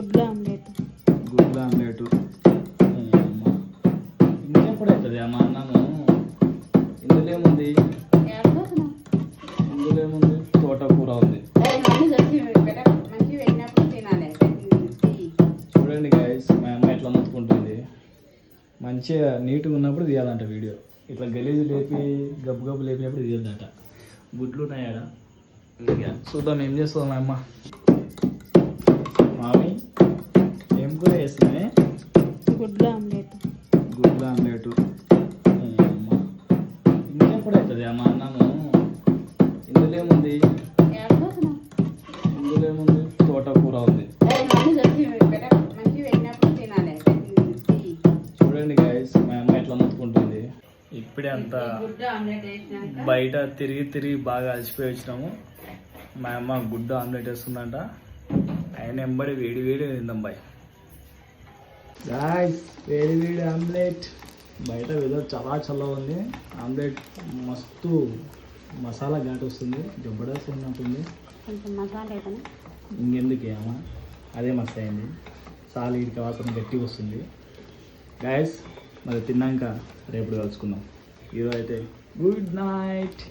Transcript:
గుడ్ల ఆమ్లెట్ ఇంకెప్పుడు అవుతుంది అమ్మ అన్నము. ఇందులో ఏముంది తోటకూర ఉంది. చూడండి గైస్, మా అమ్మ ఎట్లా మొత్తుకుంటుంది. మంచిగా నీట్గా ఉన్నప్పుడు తీయాలంట వీడియో. ఇట్లా గలీజు లేపి గబ్బు గబ్బు లేపినప్పుడు తీయద్దంట. గుడ్లు ఉన్నాయాడ చూద్దాం ఏం చేస్తుంది మా అమ్మ. మామి ఏం కూర చేస్తున్నాయి? గుడ్ల ఆమ్లెట్ ఇంకెప్పుడు అవుతుంది అమ్మ అన్నము. ఇందులో ఏముంది తోటకూర ఉంది. చూడండి గైస్, మా అమ్మ ఎట్లా మొత్తుకుంటుంది. ఇప్పుడే అంతా బయట తిరిగి బాగా అలసిపోయి వచ్చినాము. మా అమ్మ గుడ్డు ఆమ్లెట్ వేస్తుందంట. ఆయన ఎంబడి వేడి తిందాం బాయ్. గాయ్స్, వేడి ఆమ్లెట్. బయట వెదర్ చాలా చల్లగా ఉంది. ఆమ్లెట్ మస్తు మసాలా ఘాటు వస్తుంది. జబర్దస్త్ ఉన్నట్టుంది. ఇంకెందుకు అమ్మ, అదే మస్తు అయింది. చాలా ఇడికి వాసన గట్టిగా వస్తుంది. గాయస్, మరి తిన్నాక రేపు కలుసుకుందాం. ఈరోజు అయితే గుడ్ నైట్.